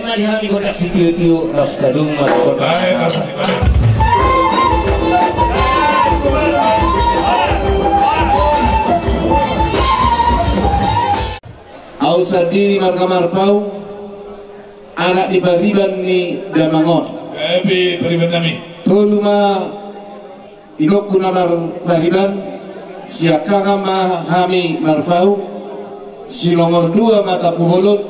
mah di hari bodak si tiu-tiu nas kadung mah Ausadi markamar pau anak di Pariban ni Damangon. Pariban kami. Toluma inoku namar Pariban siakanga mahami marpau. Si nomor 2 mata puholot.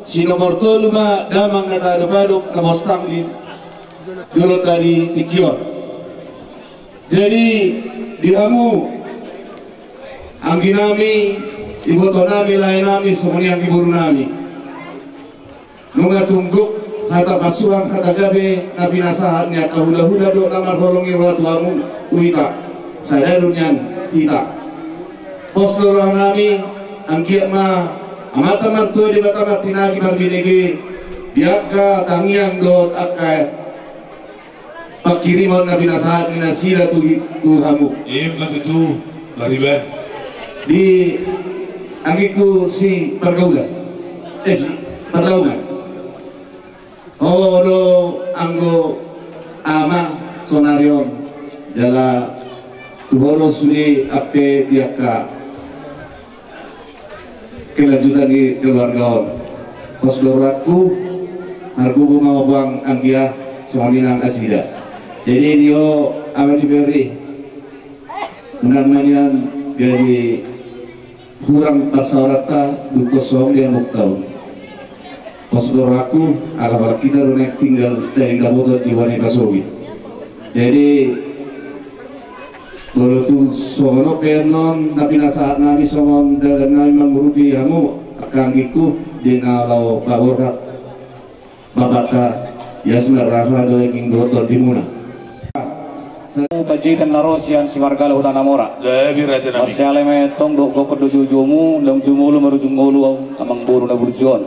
Si nomor 3 ma damang nata adapado na mostang di dulu tadi tikion. Jadi dihamu anggi nami iboto nami lain nami semuanya yang diburu nami nunga tungguk kata pasuan kata gabe nabi nasahatnya kahuda-huda do namar holongi wa tuamu uita sadarunyan ita pos dorang nami angkiak ma amata martua di bata martinagi barbinege diaka tangiang dot akai pakirimon nabi nasahat minasila tuhamu Betul Pariban di angiku si pergaulan si pergaulan do anggo ama sonarion jala tuhoro suri ape diaka kelanjutan di keluarga pos keluargaku nargubu mau buang anggia suaminang asida jadi dia amat diberi menamanya dari kurang pasarata duka suami yang muktau pas aku ala kita runek tinggal dari motor di wanita sowi jadi kalau tuh sono penon tapi nasahat nabi songon dalam nabi mengurupi kamu akan giku dinalau paurhat babata ya sebenarnya ada yang gotor di muna kajikan narosian si margala utana mora. Masyale me tong do gopod do jujumu, dong jumulu marujumulu amang buru na burjuan.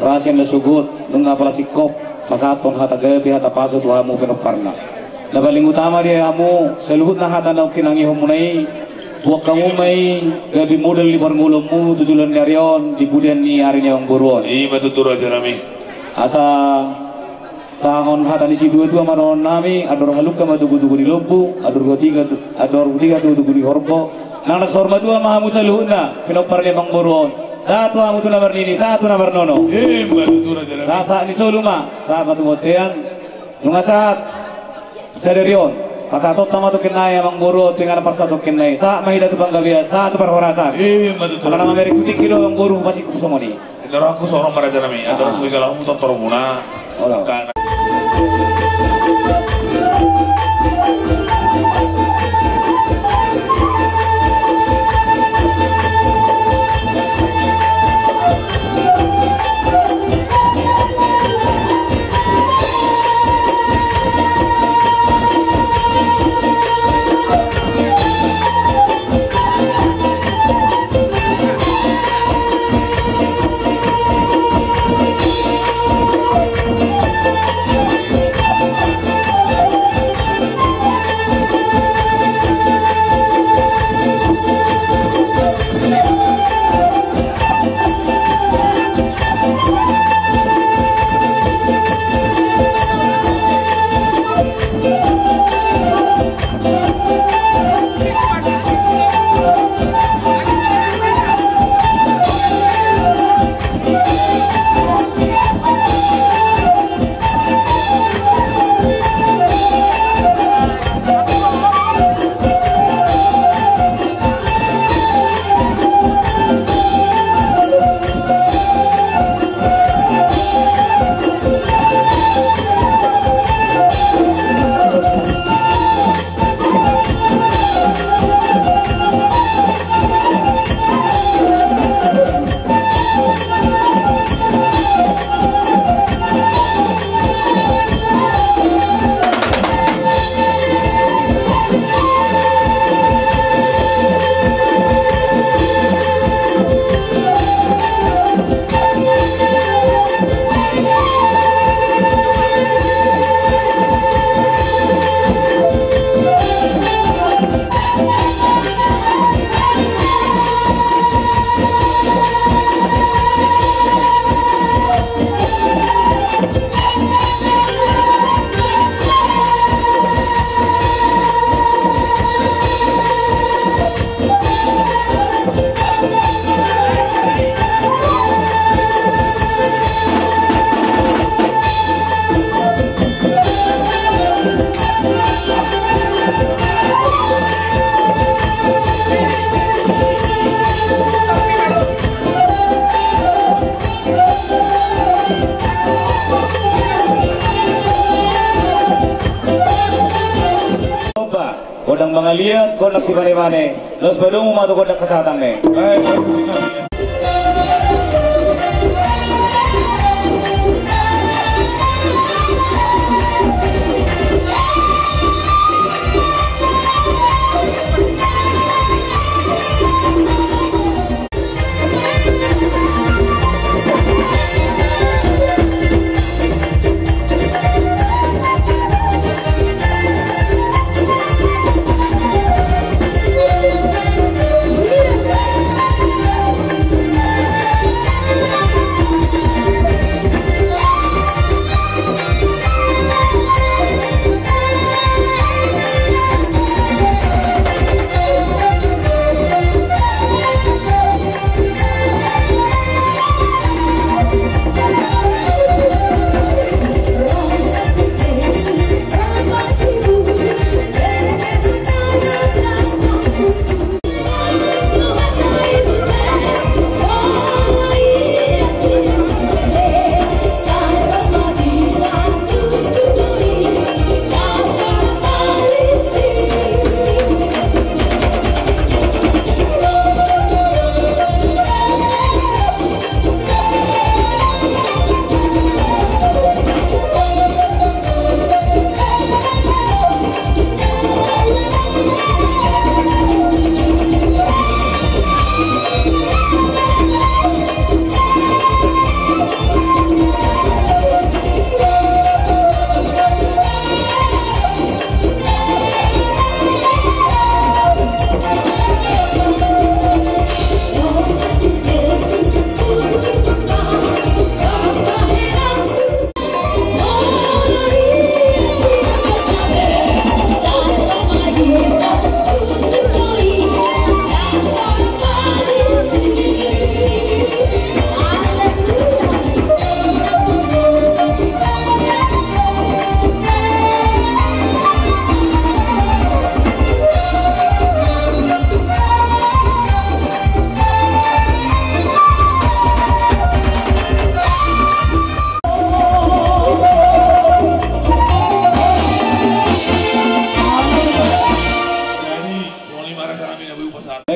Rasian na sugut, nung ngapala si kop, pasapon hata gabi hata paso tuhamu penoparna. Nabaling utama dia amu, seluhut na hata na kinangihom munay, buwak kamu may gabi model libar ngulommu, tujulan nyarion, dibudian ni hari niya ang buruan. Iya matuturo aja nami. Asa sahon hata di sidu itu amaron nami ador haluka madugu-dugu di lombu ador tiga tu dugu di horbo nang sorma dua mahamu saluhna pinopar dia bang boron satu hamu tu nabar nini satu nabar nono sasa di soluma saat matu motean nunga saat sederion kasato tama tu kenai bang boro tinggal par satu kenai sa mahida tu bangga biasa satu par horasan kalau nama dari kutik kilo bang boru masih kusomoni kalau aku seorang meraja nami atau suwi kalau kamu tonton muna kalian kau nasi mana los baru mau masuk kota kesehatan nih.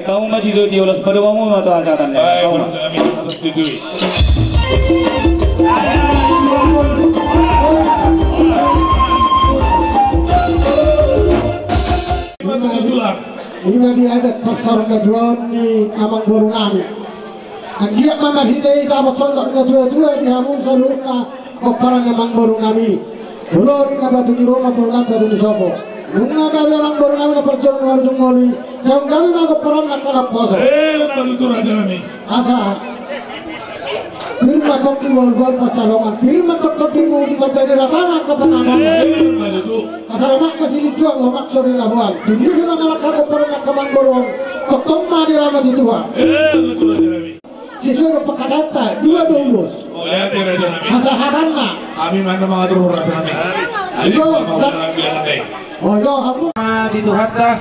Kamu masih di ulas pada kamu atau acaranya? Baik, kami harus setujui. Ini dia ada pasar ngajuan di Amang Gorunami. Dia mana hidai dapat contoh ngajuan di Hamun Saluna koparan Amang Gorunami. Dulu kita batu di rumah program batu di Sopo. Nunga kami Amang Gorunami na perjuangan warung ngoli. Seungkali na koparan nak kalap poso. Batu turun jalan. Asa. Firma koki wal pacalongan. Firma koki ngoli kita dari ratana kepenaman. Asal mak masih dijual lo mak sore labuan. Jadi sudah kalau kamu pernah ke Manggorong, kok mah dirawat itu ah? Siswa berpekacata dua lulus. Oh ya tidak ada. Hasahan nak. Kami mana mengatur urusan kami. Ayo Oh no, aku di Tuhan dah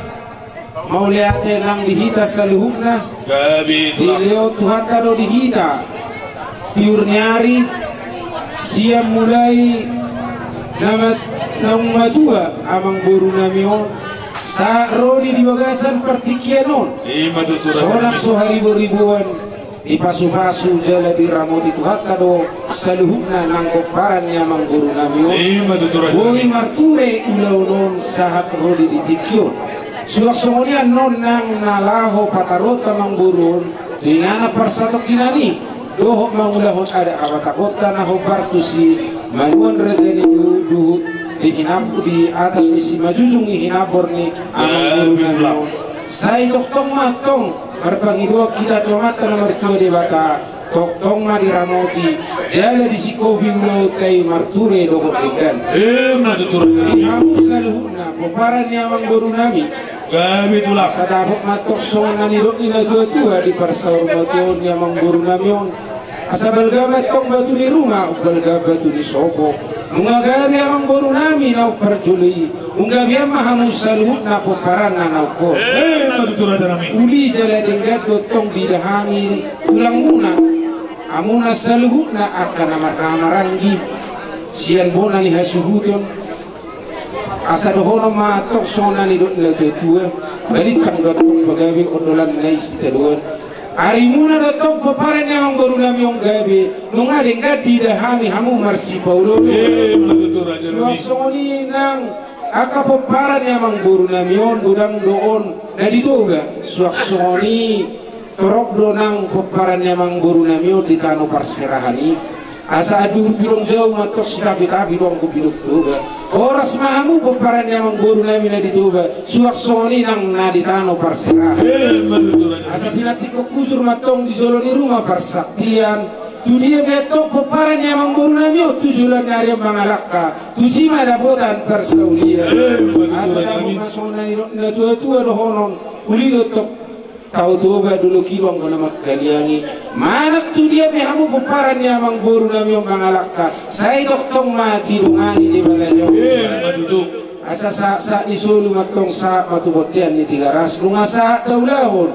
mau lihat nang dihita saluhukna. Gabi Dilihat Tuhan kado dihita. Tiur nyari siam mulai namat nang madua Amang Gorunami sa rodi di bagasan partikianon sonak sohari ribuan di pasu-pasu jala di ramoti Tuhan kado saluhukna nang koparan Amang Gorunami boi marture ulaunon sahat rodi di tikion suak-suaknya non nang nalaho patarota Manggurun dengan persato kinani dohok mangulahon ada awatakota naho bartusi manuan rezeni duhu dihinap di atas isi majujung hinapor ni Amang Gorunami saya tong matong berpangidua kita tomat nomor 2 di bata tong ma di ramoti jala di sikobi ulo tay marture dohok ikan di hamusalhuna koparan ni Amang Gorunami Gabi tulak sadabok matok songan ni dot ni na tua di parsaur batuon ni Amang Gorunami asa balgabat tong batu di rumah balgabat di Sopo mungagabi Amang Gorunami na perjuli munggabi mahamusalhut na koparan na naukos uli jala denggat dotong bidahani tulang muna amuna salhut na akan amaranggi sian bona ni hasuhuton asa dohono matok sona ni dot na tua balikan datang pagawi odolan nais teluan hari muna datang paparan yang baru nami yang gabi nunga dengan tidak hamu marsi paulo suasoni nang aka paparan yang baru nami on gudang doon na dito ga suasoni torok donang paparan yang baru nami on di tano parserahani asa aduh pilong jauh matok sitabi-tabi dong ku pilok tuga oras mahamu paparan yang baru nami na dito ga suasoni nang na di tano parserahani asa pinati ko kujur matong di jolo di rumah persaktian tu dia betok paparan yang baru nami on tujulan dari mangalaka tu sima dapotan persaulia asa damu masona ni na tua-tua dohonon uli dotok tahu tuba dulu kilong kena makaliangi mana tu dia behamu paparan yang baru nami on mangalaka saya doktong mati dungani di bagajau asa sa isulu matong sa matubotian ni tiga ras lunga sa taulahon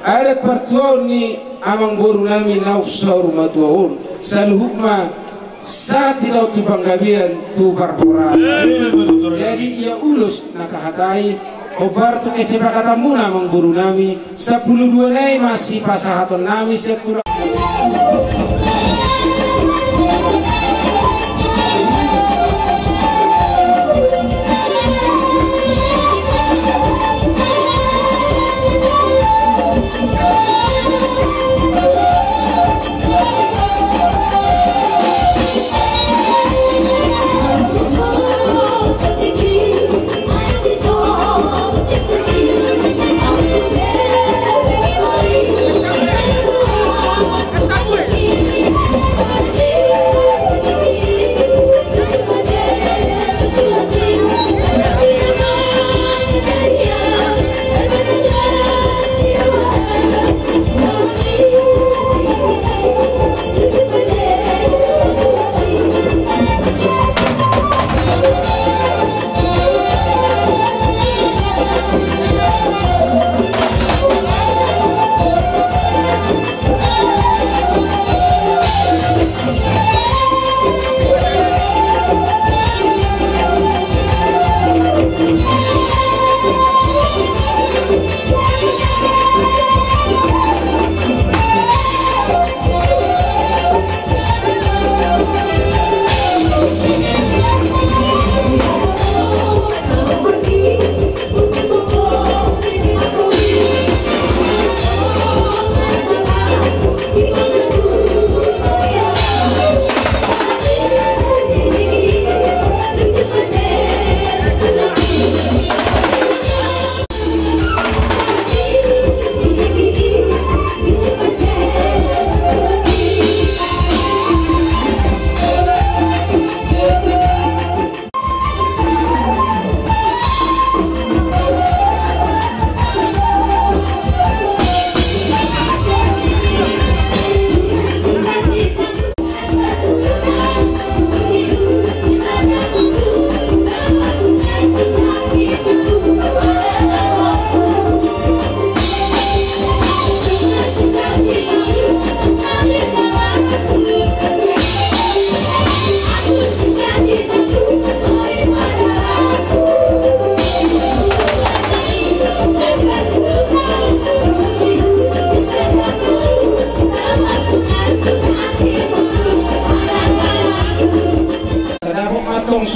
ada pertuan ni amang baru nami nausor matuahon saluhukma sa tidak tu panggabian tu barhoras jadi ia ulus nakahatai obar tu kesepakatan muna amang baru nami 12 nai masih pasahaton nami setulah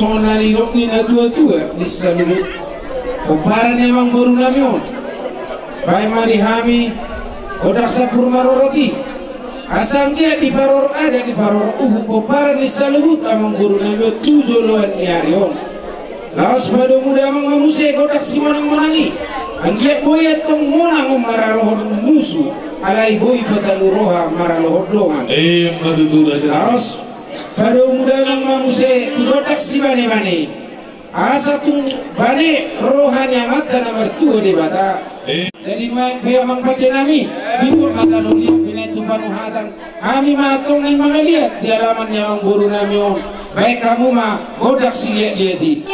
sonari rok ni na tua-tua di selalu paparan memang baru namion baik mari hami odak sapur maroroti asam dia di paror ada di paror paparan di selalu amang baru namion tujuh loan niarion laos pada muda amang manusia odak si manang-manangi anggiat boy atong monang maralohon musuh alai boy pataluroha maralohon dongan laos pada muda yang mamuse tudotak si bane-bane asa tung bane rohani amat dan mertua di bata jadi nuai pia mangpate nami bidul mata nuliat binai tumpanu hatan kami matong nang mangaliat di alaman yang guru nami on baik kamu mah godak si liat-liati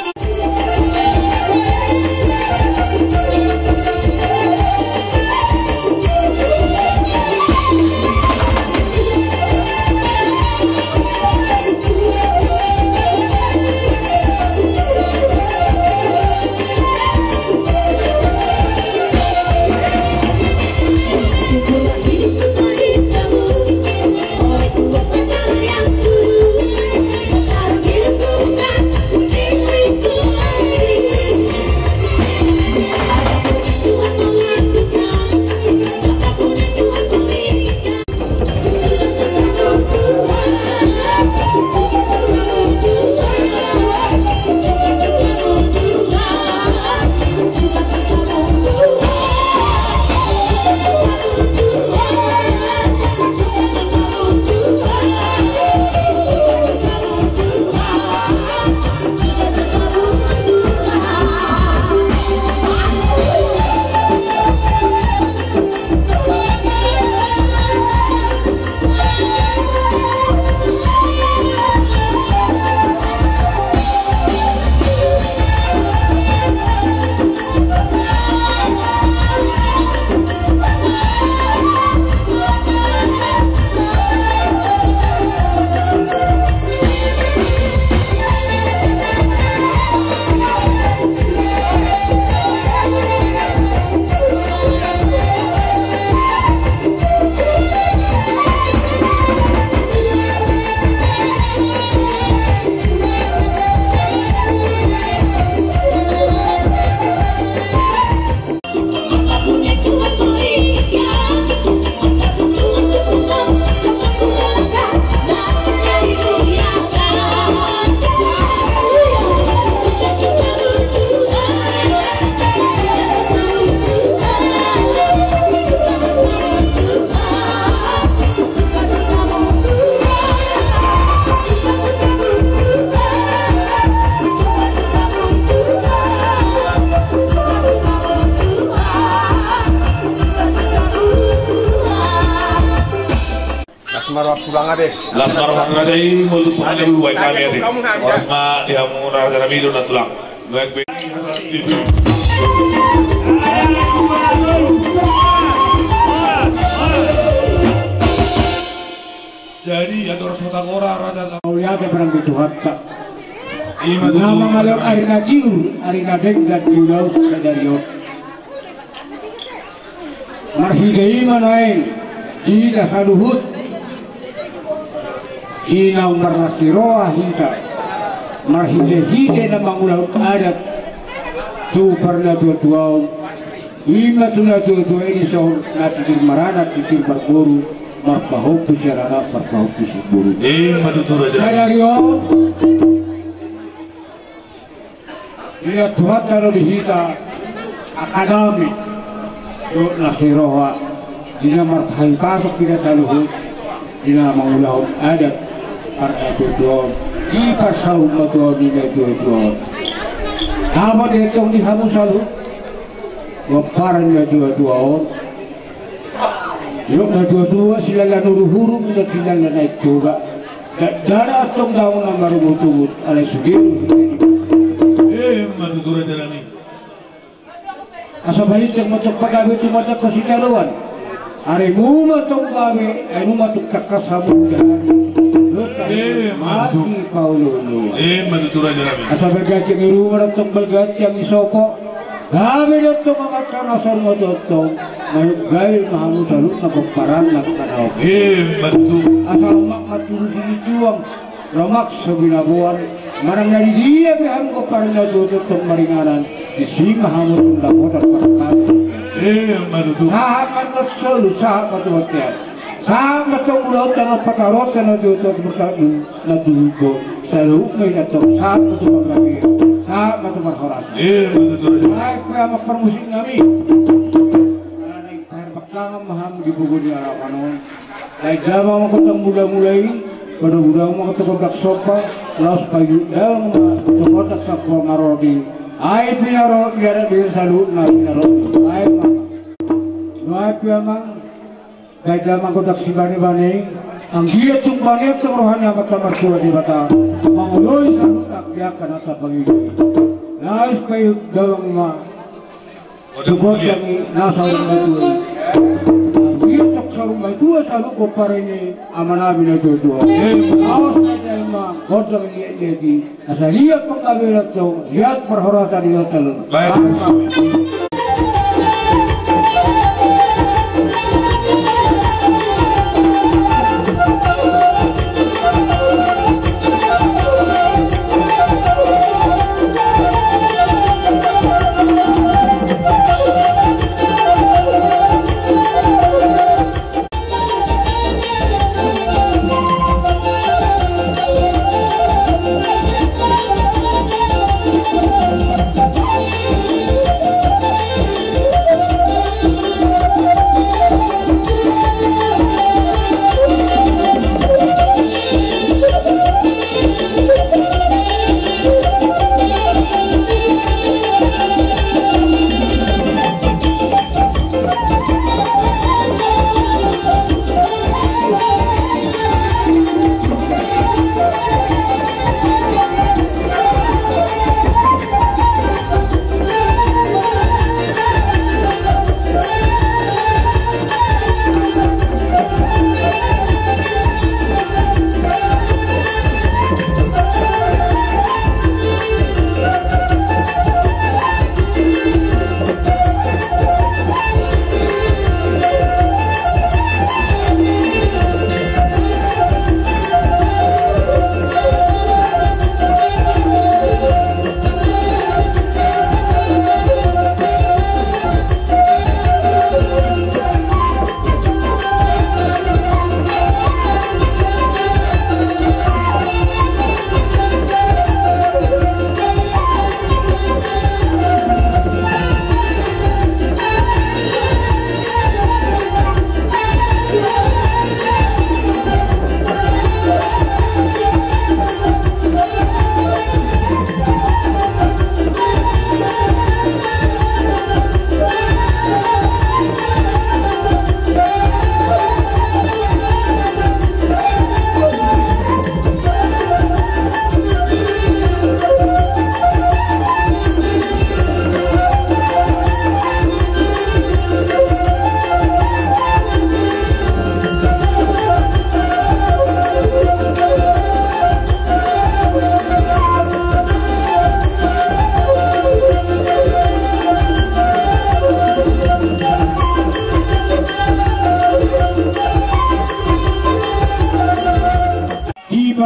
marwah pulang ade. Las marwah ngadai mulus mana bu baik kami ade. Oras ma dihamu raja nabi do natulang. Baik baik. Jadi ada orang Sultan Ora raja. Mulia seberang itu hatta. Nama malam arina jiu, arina denggat jiu sadario. Marhidai manain, ida saluhut, ina marnasiroa hita. Marhidai nama ulau adat, tu pernah dua. Ima tuna dua ini so nati marana tikir berburu. Marpahau bicara marpahau bisiburu. Sadario. Ia Tuhan taruh di hita akademi. Dok nasiroha. Ina marpahau kasuk kita saluhut. Ina mengulau adat karena dua. Ipa sahum dua ina dua. Apa dia tong di hamu saluh? Waparannya dua. Yuk na dua sila huru kita sila naik juga. Darah tong daun amar butut ala sugil. Matu dura jalani. Asa balik yang mata pagawe tu mata kosikaruan. Are mu matong gawe, anu matuk kakasamu jalan. Mati Paulo. Matu dura jalani. Asa bergat yang iru matong bergat yang isopo. Gawe datong makan asal matong. Gail mahamu salut na pagparan na kanaw. Matu. Asal mak matulus ini juang. Ramak sa binabuan. Marang naridiya bihan ko paran na dodo tong maringanan. Isi mahamu tong lakot at pagkakat. Matu. Sahakan na solo, sahakan na matyan. Sahakan na tong ulot na patarot ka na dodo na dugo. Sa loob may natong sahakan na tong magkakir. Sahakan na tong magkaras. Matu. Ay, kaya magparmusik namin. Kang maham di buku di arah kanon. Baik dalam mau ketemu mulai, pada budak mau ketemu dak sopa, laos payu dalam mau tak sapa marodi. Ai pinaro biara dia salut na pinaro. Ai mah. Ai piamang. Baik dalam mau tak sibani bani. Ang dia tung bani tu rohani amat kamar tua di bata. Manguloi salut tak dia kana tak pangidu. Laos payu dalam mah. Tukot kami nasau betul. Dia tak sarung dua selalu kopar ini amanah bina dua. Awas saja emang kodam ini jadi. Asal lihat pengkabilan tu, lihat perhormatan dia terlalu.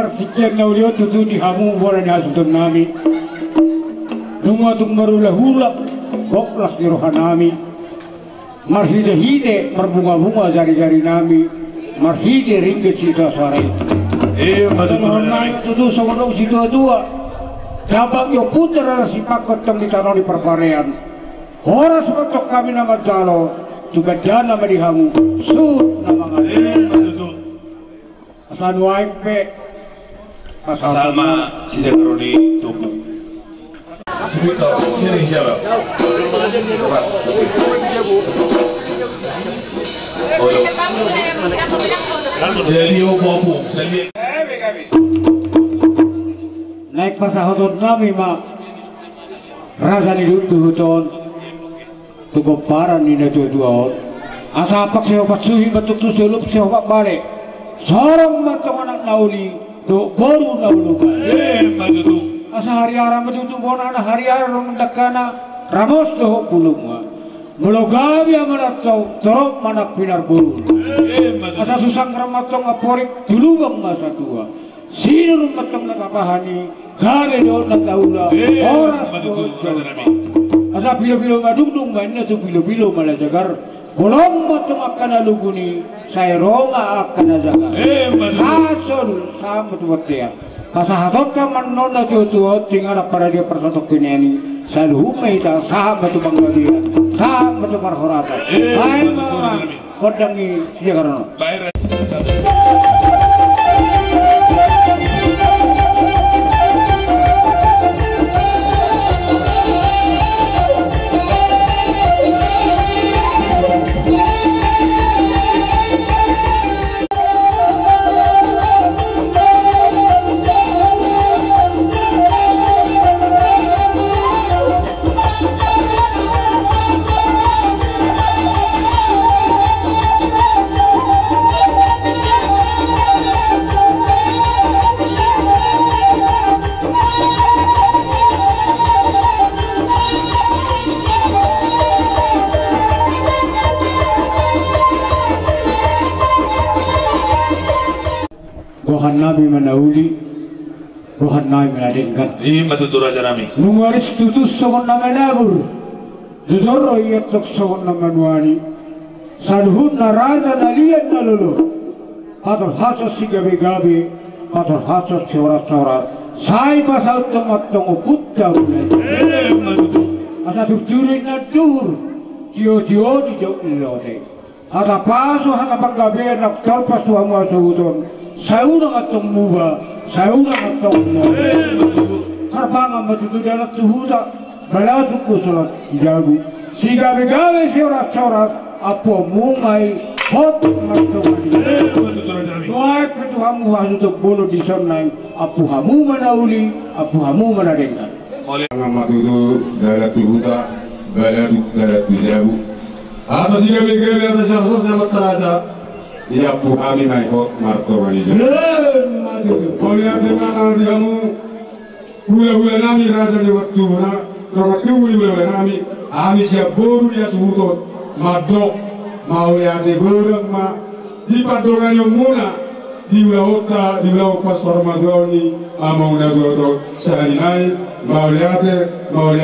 martiken na ulio tutu di hamu wala na sutun nami. Nungwa tung marula hulap goklas di rohanami. Marhide-hide marbunga-bunga jari-jari nami. Marhide ringgit cita sarai. Mahornami tutu sawadong si dua-dua. Dabang yo putra si pakot tang ditanong di perparean. Horas matok kami nama jalo. Juga dana madihamu. Sud nama ngati. Asan waipe sama si Jakaroni tutup. Sebentar, ini siapa? Jadi opo naik pasahotot nami mak rasa ni duton tugo paran ni na dua asa apak sewa patsuhi batuk tu selup sewa balik sorong matong anak nauli do goru nauluka asa hari ara matutu bona na hari ara romendakana ramos do pulunga melogawi amaratau torok manak pinar buru asa susang ramatong aporik dulu bang masa tua sino matong nakapahani gawe do naglaula oras do asa pilo-pilo madugdung bannya tu pilo-pilo malajagar bolong matong akan aluguni saya Roma akan ajaga sacol sama tu waktu pasahatot ka manona tutuot tinggal para dia persotok kineni salu meita sahabat tu bangladesh sahabat tu marhorata hai mama kodangi siakarno Gohan Nabi menauli, Gohan Nabi meladengkan. Ini matutu raja nami. Nungaris tutus sogon nama nabur, dudoro iatok sogon nama nuani. Salhun naraja nalian nalulu, pator hasos si gabi-gabi, pator hasos cora-cora. Sai pasal temat-tong putta mulai. Asa tujurin nadur, tio-tio di jauh ilote. Asa paso hata panggabe nak terpas tuamu asudon. Sauna katong muba, sauna katong muba. Karbanga matutu dalat tuhuda, balatu ko salat jabu. Si gabi-gabi si oras-oras, apo mumay, hot matong mali. Nuay petuhamu hasutok bolo di sonay, apo hamu manauli, apo hamu manadengkan. Matutu dalat tuhuda, balatu dalat jabu. Atas si gabi-gabi atas syarsos yang terasa. Ya puhami naikot marto manija. Oleh ate mana diamu hula nami raja di waktu mana rokati hula nami ami siap boru dia suhutot madok mau ate godang ma di padongan yang muna di hula pas hormadoni amau na dodo salinai mau ate mau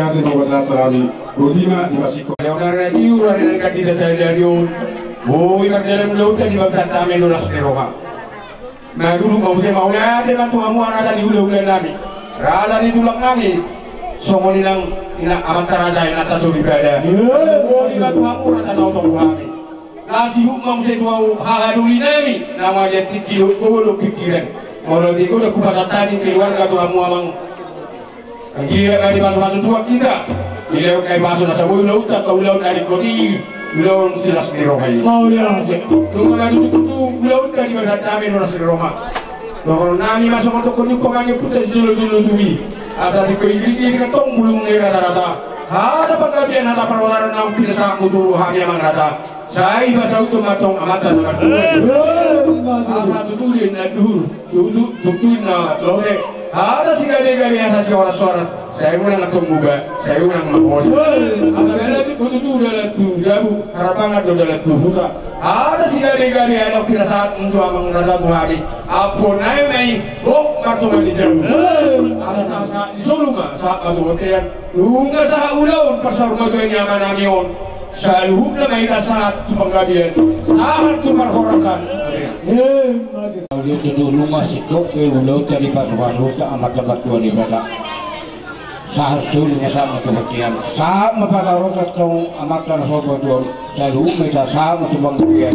satrami godima di basiko. Yang dari radio dari kandidat saya dari oh, ikan dalam mulut tadi bangsa tamen dolas teroha. Nah dulu bangsa mau lihat kan tuamu ada di hula nami, rada di tulang kami. Songoni nang ina amat raja ina atas beribadah. Oh, ikan tuamu rada tahu tahu kami. Nasi hukum bangsa tuau hagaduli nami, nama dia tikido kodo pikiran. Orang tiga udah kupas tani keluarga tuamu amang. Dia kan di masuk tua kita. Bila kai masuk nasa boy laut tak kau laut dari koti. Ulon silas di roha ini. Mau lihat. Tunggu lagi tu ulon tadi bahasa kami orang silas roha. Kalau nami masuk untuk kau pengen putus dulu tuwi. Asal dikoi ini kan tong bulung ni rata-rata. Ada pengkajian ada perwaran nam pilih tu hanya mang rata. Saya bahasa itu matong amatan dengan. Asal tu dia nak dulu. tutuin na lote. Ada si gade-gade yang kasih suara-suara. Saya ulang atau muga, saya ulang ngomong. Ada lagi tutu dalam tu jabu, harapan ada dalam tu buka. Ada si gade-gade yang tidak saat untuk amang rasa Tuhan. Apa naik kok marto di jabu. Ada saat di Soluma saat ada hotel. Lunga sa ulang pasar motor ini aman amion. Saluhub na may saat tu panggabian, saat tu perhorasan. Dia tutulung masih kok ulau dari paru-paru ke amat-amat tua di bata. Sahar tu sama kebagian. Sama pada orang ketong amat kan hobo tu. Selalu mereka sama tu panggabian.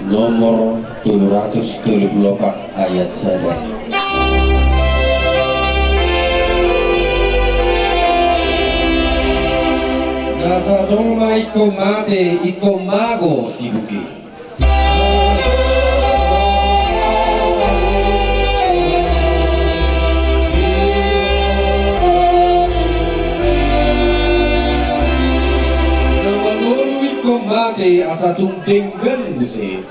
Nomor 774 ayat 1. Nasa jolma iko mate iko mago sibuki. Mate asa tungting gen busi.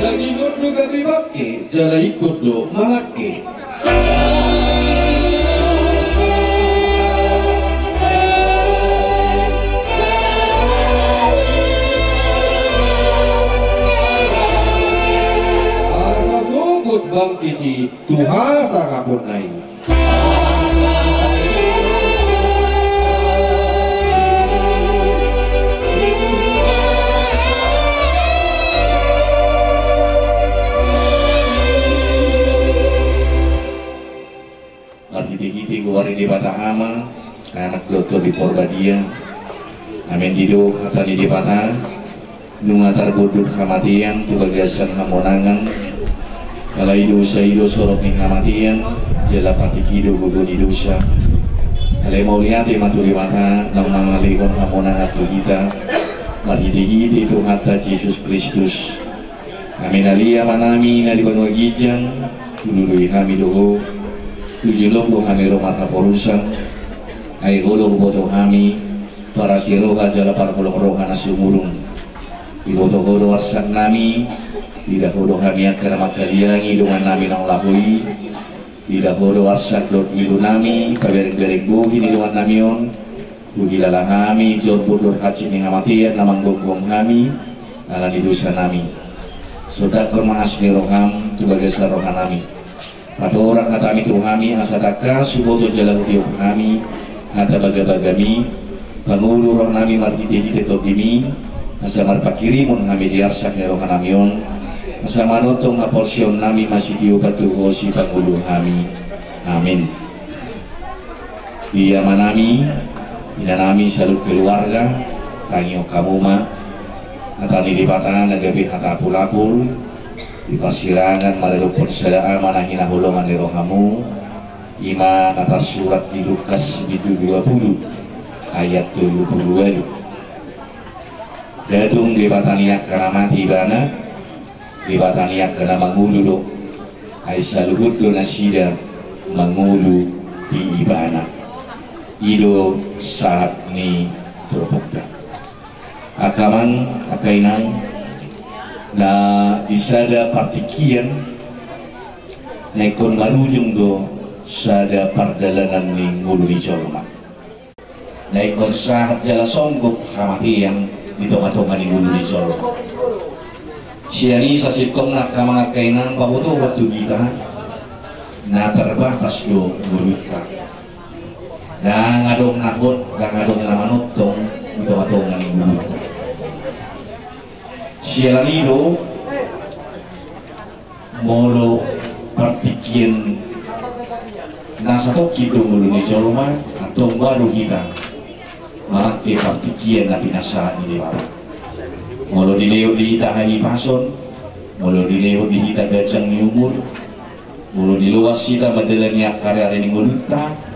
Lagi ngobrol gabi baki, jala ikut do malaki. Bangkiti tuhasa kapun lain. Marhiti-hiti kuwari di bata ama, anak dokter di Porbadia, amin dido kata di bata, nungatar budut kamatian, tubagasan hamonangan. Kalau idu sorok ning kamatian, jela pati kido gugu di dosa. Ale mau lihat maturi mata, nang mangalihon hamonan atu kita, marhiti-hiti itu kata Yesus Kristus. Amin alia manami nari banua gijan, tulului kami doho, tujulong do kami romat haporusan, ay golong boto kami, para siroga jala para kolong-kolongan asumurung. Iboto-boto asan nami, tidak hodo kami akan makaliangi dengan nami nang lahui, tidak hodo asak dot ilu nami kabereng-bereng buhi di dengan namion, buhi lala kami jor bodoh kacin yang amatian namang gogong kami ala di dosa nami. Sudah kormaas ni roham tu bagasar rohan nami. Pada orang kata kami rohami asataka suboto jalan tiup kami kata baga-bagami pangulu roh nami marhiti-hiti tot dimi asa marpakiri mun kami diarsak ni rohan namion. Sama notong na porsyon nami masitiyo katugo si Pangulo kami. Amin. Iya manami, ina nami salut keluarga, tanyo kamuma, natani lipatan nagabi hatapul-apul, di persirangan malalupot sadaan manahina hulungan ni rohamu, ima atas surat di Lukas 20 ayat 22. Datung di bataniak karena mati bana, di bataniak karena mangulu do, Aisyah luhut do nasida mangulu di ibana. Ido saat ni terpukta. Akaman akainan na disada partikian na ikon marujung do sada pardalanan ni ngulu di Jorma. Na ikon sahat jala songgok hamati yang ditomatongan ni ngulu di Jorma. Siani sa sikong nakamang akainan pabuto waktu kita na terbatas do nguluta. Dan ngadong nakot, dan ngadong namanotong itu atongan yang bulu. Sialanido molo partikian nasa toki do mulu ni Jorma atau baru kita maake partikian na pinasaan ni Dewa. Molo dileo dihita haji pason, molo dileo dihita gajang ni umur, molo diluas sita madalani akarya ni nguluta.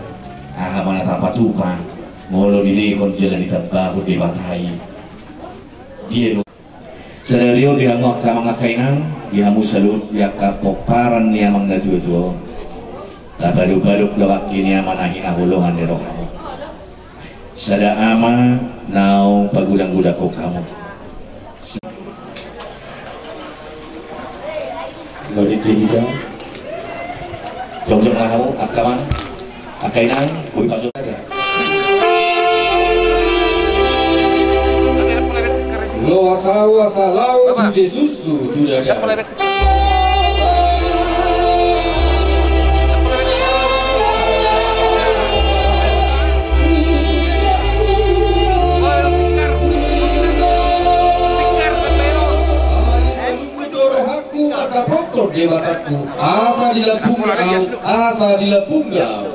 Mana tapatupan molo dilekon jalan di tabahu di batai dia sadario dia ngok kamang kainan dia musalut dia kapoparan dia mang datu tabadu-baduk dawak kini amanahin ahulungan di rohamu sada ama nau pagudang-gudak ko kamu dari kita jom-jom kamu akaman akainan kuy pasok saja. Lo asawa salau tu Jesus tu dia. Ada foto di batatku, asa di lepung kau, asa di lepung kau.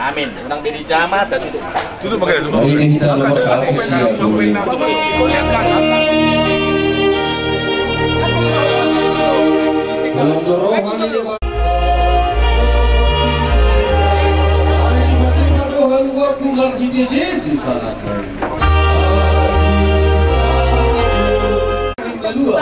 Amin. Unang beri jamaah dan Tutup pakai itu. Hari ini kita nomor 100 siap dulu. Kalau dorongan ini waktu ngerti dia Yesus sana. Kedua.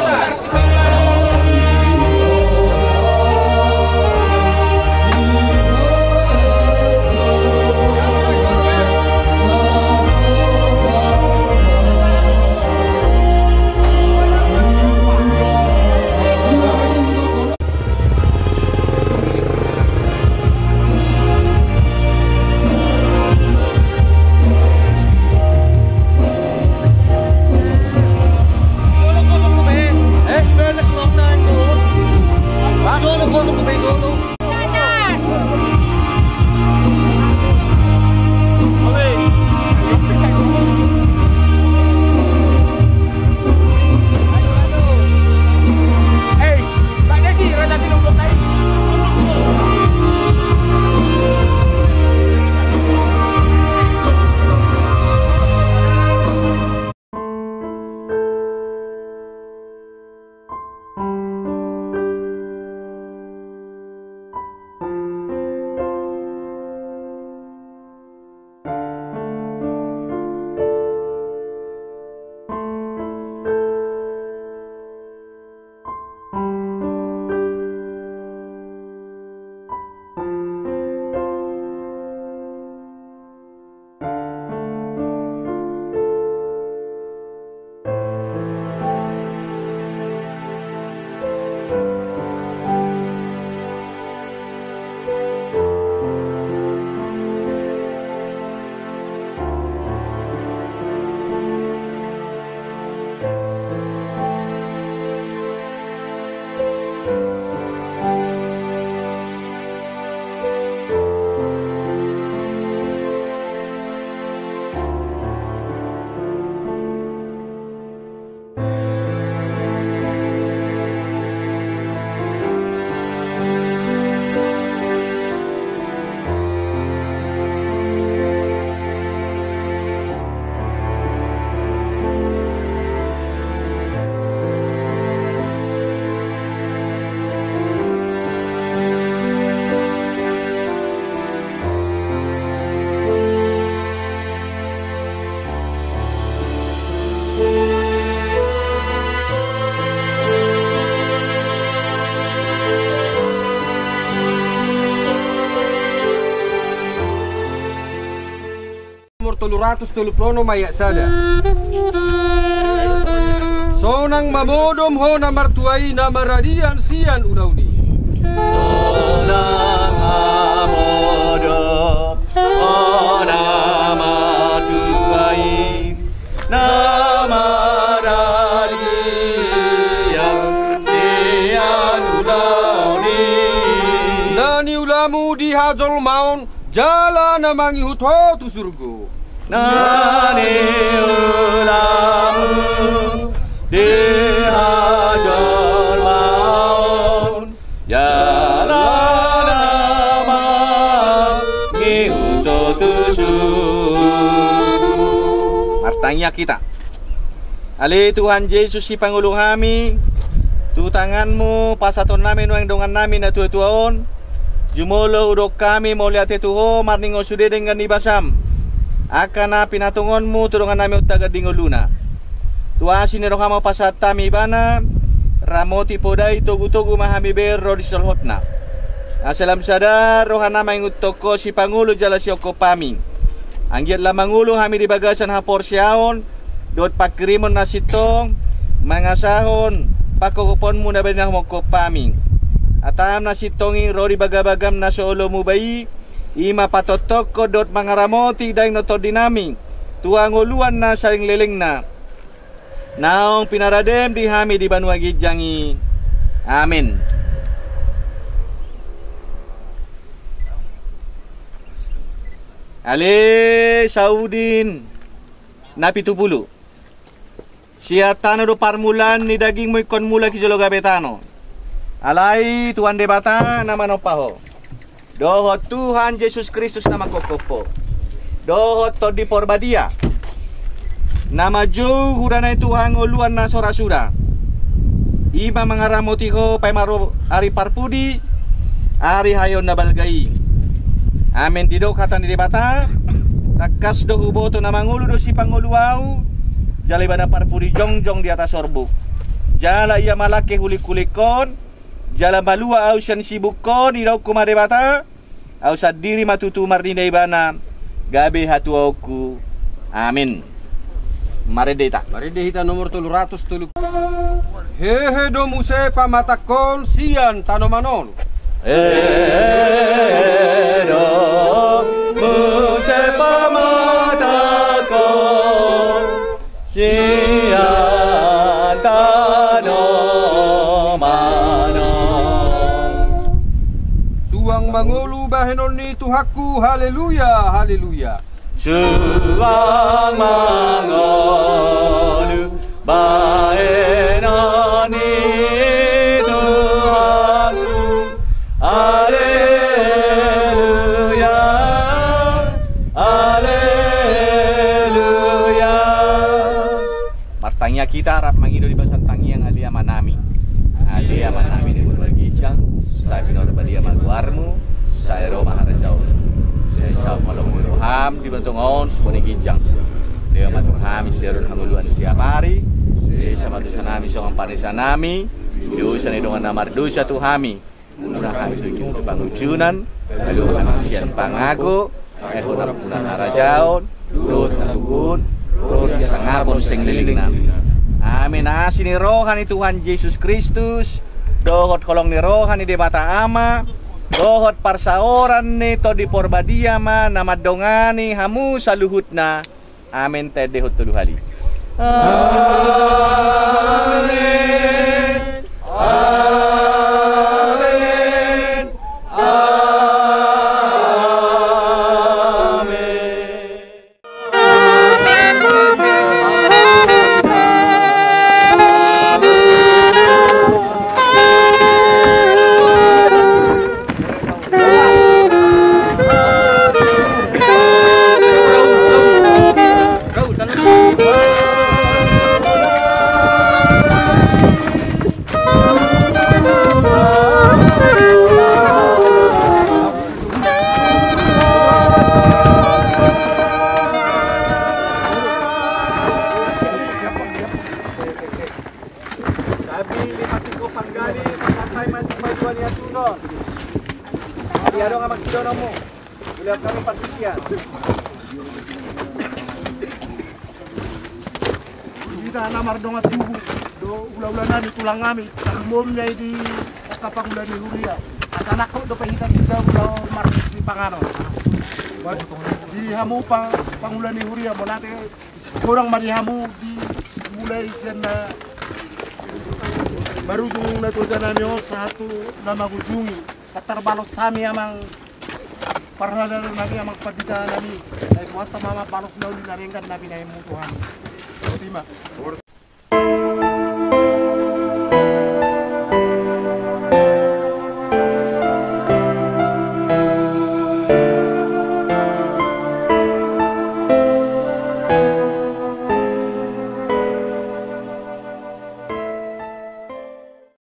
330 mayak sada. Sonang mamodom ho na martuai na maradian sian ulauni. Sonang mamodom ho na martuai na maradian sian ulauni. Nani ulamu di hajol maun jala na mangihut ho tu surgo. Nani ulamu di hajol maun jala na mangihut tu surgo. Martanya kita. Ali Tuhan Yesus si Pangulo kami, tu tanganmu pasaton namin wang dongan namin na tuon. Jumolo udok kami mauliate tuho marningo sude dengan ibasam. Akana pinatungonmu tulungan namin utaga dingo luna. Tuasi ni rohama pasat tami bana ramoti podai togu-togu mahami berro di solhotna. Asalam sadar rohana maingut toko si Pangulo jala sioko pami. Anggiat la mangulo kami di bagasan hapor siaon dot pakrimon nasitong mangasahon pakokoponmu na benah moko pami. Atam nasitonging rodi bagabagam na solo mubai ima patotoko dot mangaramoti daing notodinami tuanguluan na saling leleng na naong pinaradem di hami di Banua Gijangi. Amin. Ale Saudin na 70 siya tano do parmulan ni daging mo ikon mula kijolo gabetano. Alai Tuhan debata nama nopaho. Dohot Tuhan Yesus Kristus nama kokopo. Dohot to di porbadia. Nama jo hurana Tuhan ngoluan na sora-sura. Ima mangaramotiho paimaro ari parpudi ari hayon na balgai. Amen dido kata ni debata. Takas do huboto na mangulu do si panguluau. Jala ibana parpudi jongjong di atas sorbuk. Jala ia malake hulik-hulikon. Jala balua au sian sibukko di rau kumade bata au sadiri matutu marnida ibana gabe hatu auku. Amin. Marede hita nomor 330. Hehe do muse pamatakon sian tanomanon. Hehe do muse pamatakon sian tanomanon. Mangulu bahenon ni Tuhaku, haleluya, haleluya. Suang mangulu bahenon ni Tuhaku, haleluya, haleluya. Martanya kita harap mengido di basan tangi yang alia manami. Alia manami di berbagi jang. Saya pinor badia maluarmu, saya Roma harajau. Saya insya Allah ham di bentungon seponi kijang. Dia matung ham istiarun hanguluan setiap hari. Saya sama dosa nami songang panisa nami. Dosa ni dongan namar dosa tu hami. Muna kami tujuh kebangunan. Lalu kami sian pangaku. Ehon punan harajau. Rut nalugun. Rut sangapon sing liling nami. Amin. Asini rohani Tuhan Yesus Kristus. Dohot kolong ni rohani di mata ama. Dohot parsaoran ni to di porbadia ma nama dongani hamu saluhutna. Amin tedehut tuluhali. Amin. Amin. Diado nga magsidono mo. Ulang kami pagkisyan. kita namar dongat tubuh do ulah-ulah nami tulang kami umumnya di kapang ulah di huria asanak ko do pahitan kita ulah mar si pangano di hamu pangulan ni huria mo nate kurang marihamu di mulai sana baru dung na tuja nami satu nama gujungi katarbalot sami amang parnadal nami amang padita nami ay kuwata mama balos na uli naringkan nabi na yung Tuhan. Terima.